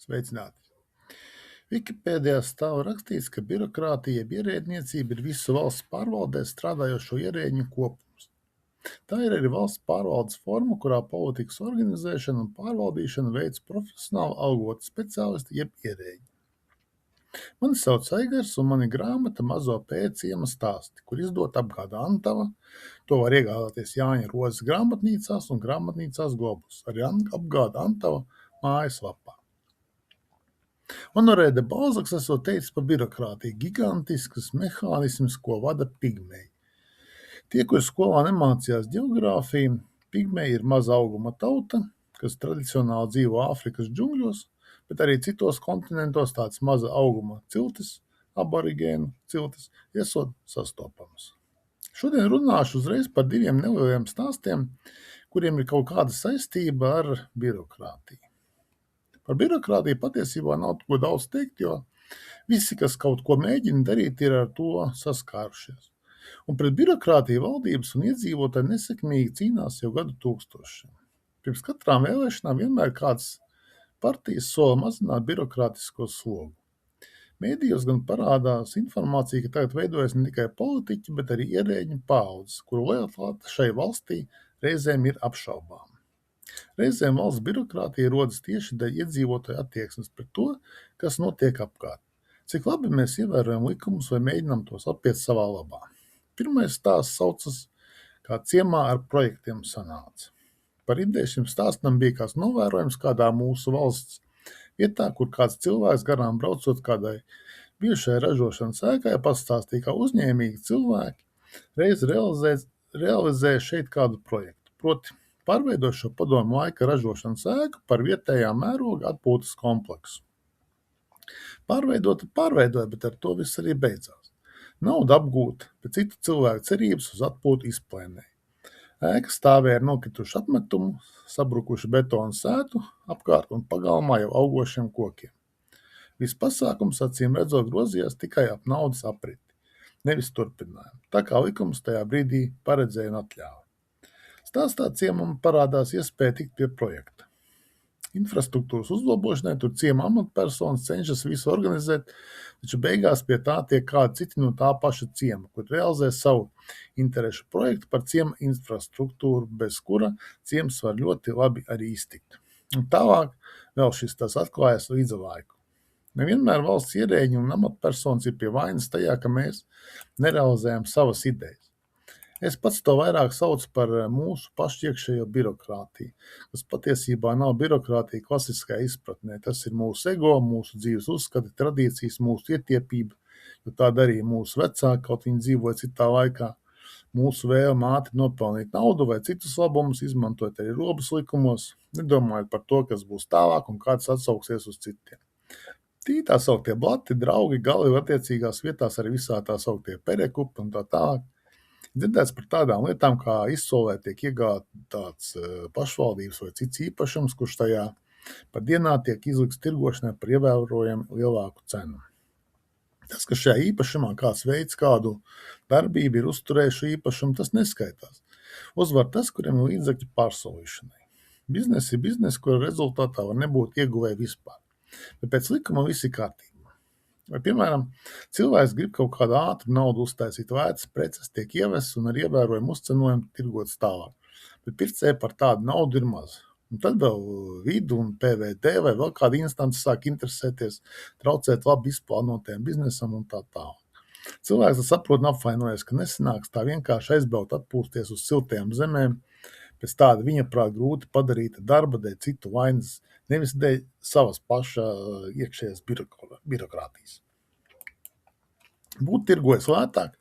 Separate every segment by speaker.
Speaker 1: Sveicināti! Vikipēdijā stāv rakstīts, ka birokrātija jeb ierēdniecība ir visu valsts pārvaldē strādājošo ierēdņu kopums. Tā ir arī valsts pārvaldes forma, kurā politikas organizēšanu un pārvaldīšanu veic profesionāli algoti speciālisti jeb ierēdņi. Mani sauc Aigars un man ir grāmata Mazo P ciema stāsti, kur izdota apgāda Antava. To var iegādāties Jāņa Rozes grāmatnīcās un grāmatnīcās Globus, arī apgāda Antava mājaslapā. Honorē de Balzaks esot teicis par birokrātiju: gigantisks mehānisms, ko vada pigmeji. Tie, kuri skolā nemācījās ģeogrāfiju, pigmeji ir maza auguma tauta, kas tradicionāli dzīvo Āfrikas džungļos, bet arī citos kontinentos tāds maza auguma ciltis, aborigēnu ciltis, esot sastopamas. Šodien runāšu uzreiz par diviem nelieliem stāstiem, kuriem ir kaut kāda saistība ar birokrātiju. Par birokrātiju patiesībā nav ko daudz teikt, jo visi, kas kaut ko mēģina darīt, ir ar to saskārušies. Un pret birokrātiju valdības un iedzīvotāji nesekmīgi cīnās jau gadu tūkstošiem. Pirms katrām vēlēšanām vienmēr kāds partijas sola mazināt birokrātisko slogu. Mēdījos gan parādās informācija, ka tagad veidojas ne tikai politiķi, bet arī ierēģņu paaudzes, kuru lojalitāte šai valstī reizēm ir apšaubāma. Reizēm valsts birokrātija rodas tieši dēļ iedzīvotāju attieksmes pret to, kas notiek apkārt. Cik labi mēs ievērojam likumus vai mēģinām tos apiet savā labā. Pirmais stāsts saucas Kā ciemā ar projektiem sanāca. Par ideju šim stāstam bija kāds novērojums kādā mūsu valsts vietā, kur kāds cilvēks garām braucot kādai bijušai ražošanas ēkai pastāstīja, kā uzņēmīgi cilvēki reiz realizēja šeit kādu projektu, proti pārveidot šo padomu laika ražošanas ēku par vietējā mēroga atpūtas kompleksu. Pārveidoja, bet ar to viss arī beidzās. Nauda apgūta, bet citu cilvēku cerības uz atpūtu izplēnēja. Ēka stāvēja ar nokritušu apmetumu, sabrukušu betonu sētu apkārt un pagalmā jau augošiem kokiem. Viss pasākums, acīm redzot, grozījās tikai ap naudas apriti, nevis turpinājumu, tā kā likums tajā brīdī paredzēja un atļāva. Stāstā ciemam parādās iespēja tikt pie projekta. Infrastruktūras uzlabošanai tur ciema amatpersonas cenšas visu organizēt, taču beigās pie tā tiek kādi citi no tā paša ciema, kur realizē savu interešu projektu par ciema infrastruktūru, bez kura ciems var ļoti labi arī iztikt. Un tālāk vēl šis tas atklājas līdz laiku. Nevienmēr valsts ierēģi un amatpersonas ir pie vainas tajā, ka mēs nerealizējam savas idejas. Es pats to vairāk saucu par mūsu pašu iekšējo birokrātiju, kas patiesībā nav birokrātija klasiskā izpratnē. Tas ir mūsu ego, mūsu dzīves uzskati, tradīcijas, mūsu ietiepība, jo tā darīja mūsu vecāki, kaut viņi dzīvoja citā laikā. Mūsu vēlme ātri nopelnīt naudu vai citus labumus, izmantojot arī robus likumos, nedomājot par to, kas būs tālāk un kāds atsauksies uz citiem. Tī tā sauktie blati, draugi, gali attiecīgās vietās arī visā tā sauktie perekupi un tā tālāk. Dzirdēts par tādām lietām, kā izsolē tiek iegādāts pašvaldības vai cits īpašums, kurš tajā par dienā tiek izlikts tirgošanai par ievērojami lielāku cenu. Tas, ka šajā īpašumā kāds veids kādu darbību ir uzturējuši īpašumu, tas neskaitās. Uzvar tas, kuriem ir līdzekļi pārsolīšanai. Biznes ir biznes, kura rezultātā var nebūt ieguvēja vispār, bet pēc likuma viss ir kārtībā. Vai, piemēram, cilvēks grib kaut kādu ātru naudu uztaisīt, lētas preces tiek ievestas un ar ievērojumu uzcenojumu tirgotas tālāk, bet pircēji par tādu naudu ir maz. Un tad vēl vidu un PVD vai vēl kāda instance sāk interesēties, traucēt labi izplānotajam biznesam un tā tālāk. Cilvēks tas saprot un apvainojas, ka nesanāks tā vienkārši aizbraukt atpūsties uz siltajām zemēm, pēc tāda viņa prāt grūti padarīta darba dēļ citu vainas, nevis dēļ savas paša iekšējās birokrātijas. Būtu tirgojas lētāk,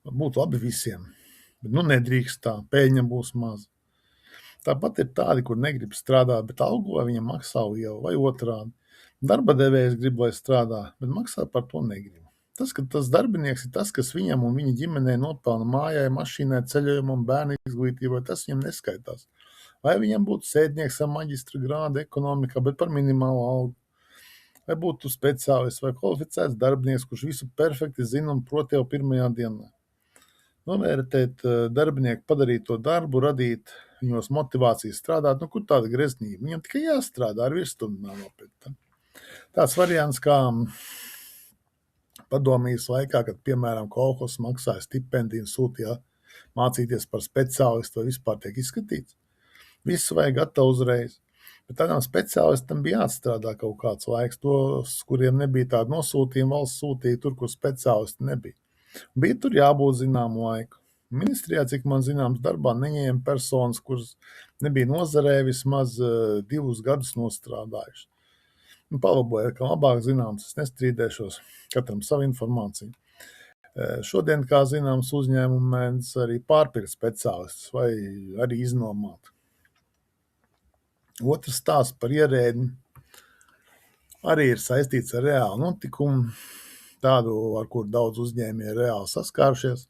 Speaker 1: būtu labi visiem, bet nedrīkst tā, pēļņa būs maz. Tāpat ir tādi, kur negrib strādāt, bet algo, lai viņam maksā lielu vai otrādi. Darba devējs grib, lai strādā, bet maksā par to negrib. Tas, ka tas darbinieks ir tas, kas viņam un viņa ģimenei nopelna mājai, mašīnai, ceļojumam, bērnu izglītībai, tas viņam neskaitās. Vai viņam būtu sēdnieks ar maģistra grādu ekonomikā, bet par minimālu algu. Vai būtu speciālists vai kvalificēts darbinieks, kurš visu perfekti zina un prot jau pirmajā dienā. Novērtēt darbinieku padarīto darbu, radīt viņos motivāciju strādāt, kur tāda greznība. Viņam tikai jāstrādā ar virsstundu nopēc. Tāds variants kā padomjas laikā, kad, piemēram, kolhozs maksāja stipendiju un sūtīja mācīties par speciālistu vai vispār tiek izskatīts. Visu vajag gatavu uzreiz. Bet tādam speciālistam bija jāatstrādā kaut kāds laiks. Tos, kuriem nebija tāda nosūtījuma, valsts sūtīja tur, kur speciālisti nebija. Bija tur jābūt zināmu laiku. Ministrijā, cik man zināms, darbā neņēma personas, kuras nebija nozarē vismaz 2 gadus nostrādājuši. Palaboja, ka labāk zināms, es nestrīdēšos, katram savu informāciju. Šodien, kā zināms, uzņēmumi mēdz arī pārpirkt speciālistus vai arī iznomāt. Otrs stāsts par ierēdni arī ir saistīts ar reālu notikumu, tādu, ar kur daudz uzņēmēji reāli saskārušies.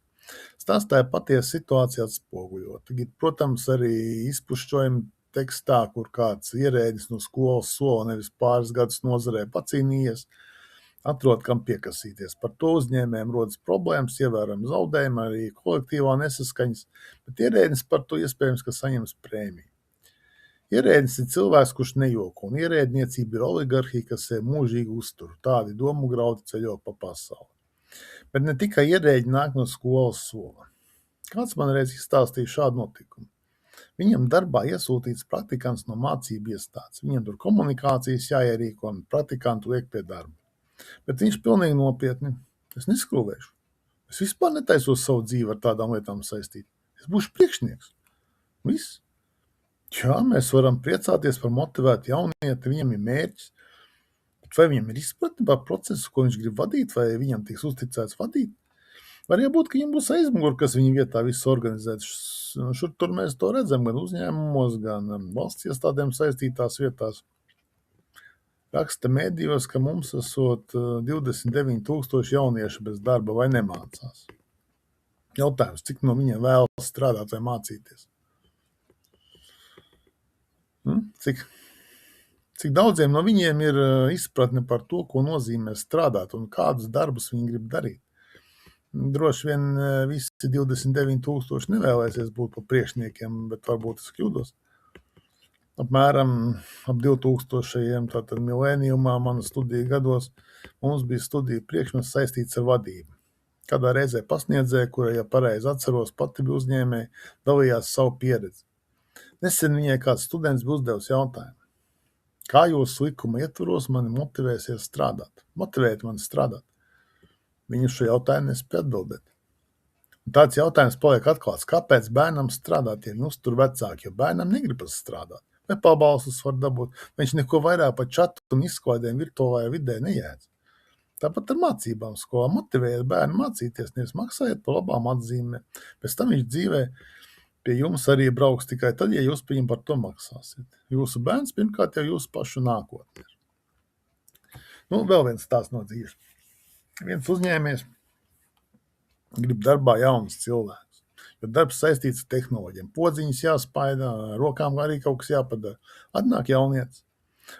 Speaker 1: Stāstā ir patiesa situācija atspoguļota. Protams, arī izpušķojumi tekstā, kur kāds ierēdnis no skolas sola nevis pāris gadus nozarē pacīnījies, atrod, kam piekasīties. Par to uzņēmējiem rodas problēmas, ievērojami zaudējumi, arī kolektīvā nesaskaņas, bet ierēdnis par to iespējams, ka saņems prēmiju. Ierēdnis ir cilvēks, kurš nejoko, un ierēdniecība ir oligarhija, kas sev mūžīgi uztur. Tādi domu graudi ceļo pa pasauli. Bet ne tikai ierēģi nāk no skolas sola. Kāds man reiz izstāstīja šādu notikumu. Viņam darbā iesūtīts praktikants no mācību iestādes. Viņam tur komunikācijas jāierīko un praktikantu liek pie darba. Bet viņš pilnīgi nopietni. Es neskrūvēšu. Es vispār netaisos savu dzīvi ar tādām lietām saistīt. Es būšu priekšnieks. Viss. Jā, mēs varam priecāties par motivētu jaunieti, viņam ir mērķis. Bet vai viņam ir izpratne par procesu, ko viņš grib vadīt, vai viņam tiks uzticēts vadīt? Var jābūt, ka viņam būs aizmuguri, kas viņa vietā visu organizēt. Šur tur mēs to redzam gan uzņēmumos, gan valsts iestādēm saistītās vietās. Raksta medijos, ka mums esot 29,000 jauniešu bez darba vai nemācās. Jautājums, cik no viņiem vēlas strādāt vai mācīties? Cik daudziem no viņiem ir izpratne par to, ko nozīmē strādāt un kādus darbus viņi grib darīt. Droši vien visi 29,000 nevēlēsies būt par priekšniekiem, bet varbūt es kļūdos. Apmēram ap 2000, tātad milēniumā, mana studiju gados, mums bija studiju priekšmets saistīts ar vadību. Kādā reizē pasniedzēja, kura, ja pareizi atceros, pati bija uzņēmēja, dalījās savu pieredzi. Nesen viņai kāds students bija uzdevis jautājumu. Kā jūsu likuma ietvaros mani motivēsies strādāt? Motivēt mani strādāt? Viņa šo jautājumu nespēja atbildēt. Un tāds jautājums paliek atklāts. Kāpēc bērnam strādāt, ja viņi uztur vecāki? Jo bērnam negribas strādāt. Vai pabalstus var dabūt? Viņš neko vairāk par čatu un izklaidēm virtuālajā vidē nejēdz. Tāpat ar mācībām skolā motivējiet bērnu mācīties, nevis maksājiet par labām atzīmēm. Pēc tam viņš dzīvē pie jums arī brauks tikai tad, ja jūs viņam par to maksāsiet. Jūsu bērns pirmkārt jau jūsu pašu nākotnē. Vēl viens stāsts no dzīves. Viens uzņēmējs grib darbā jauns cilvēks, jo darbs saistīts ar tehnoloģiem. Podziņas jāspaida, rokām arī kaut kas jāpadara. Atnāk jaunietis.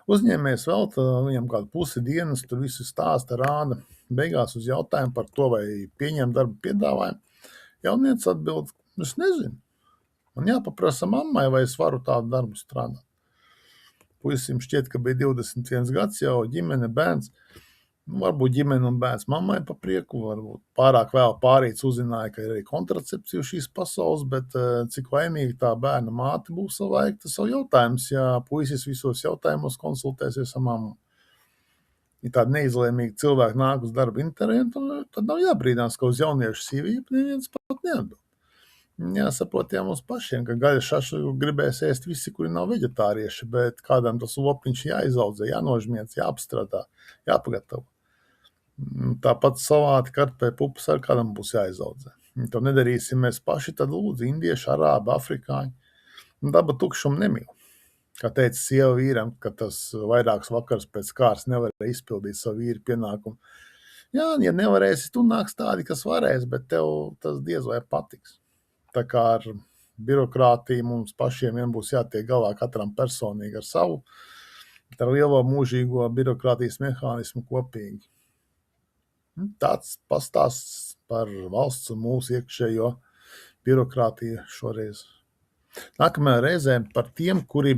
Speaker 1: Uzņēmējs velta viņam kādu pusi dienas, tur visu stāsta, rāda. Beigās uz jautājumu par to, vai pieņem darba piedāvājumu. Jaunietis atbild, es nezinu. Man jāpaprasa mammai, vai es varu tādu darbu strādāt. Puisim šķiet, ka bija 21 gads jau, ģimene, bērns. Varbūt ģimene un bērns mammai pa prieku, varbūt pārāk vēl pārīts uzzināja, ka ir arī kontracepcija šīs pasaules, bet cik laimīgi tā bērna māte būs savu laiku, tas jau jautājums, ja puisis visos jautājumos konsultēsies ar mammu. Ja tādi neizlēmīgi cilvēki nāk uz darba internetu, tad nav jābrīdās, ka uz jauniešu CV neviens pat neatbild. Jāsaprot mums pašiem, ka gaļa šašu gribēs ēst visi, kuri nav veģetārieši, bet kādam tas lopiņš jāizaudzē, jānožmiec, jāapstrādā, jāpagatavo. Tāpat salāti, kartupeļu pupas ar kādam būs jāizaudzē. Ja to nedarīsim mēs paši, tad lūdzu indieši, arābi, afrikāņi. Daba tukšumu nemīl. Kā teica sieva vīram, ka tas vairāks vakars pēc kārs nevarēja izpildīt savu vīru pienākumu. Jā, ja nevarēsi, tu nāks tādi, kas varēs, bet tev tas diez vai patiks. Tā kā ar birokrātiju mums pašiem vien būs jātiek galā katram personīgi ar savu, bet ar lielo mūžīgo birokrātijas mehānismu kopīgi. Tāds pastāsts par valsts un mūsu iekšējo birokrātiju šoreiz. Nākamajā reizē par tiem, kuri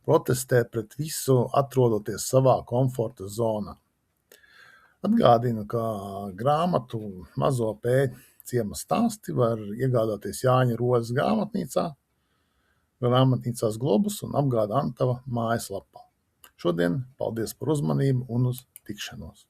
Speaker 1: protestē pret visu, atrodoties savā komforta zonā. Atgādinu, ka grāmatu Mazo P. ciema stāsti var iegādāties Jāņa Rozes grāmatnīcā, grāmatnīcās Globus un Apgāde Antava mājaslapā. Šodien paldies par uzmanību un uz tikšanos!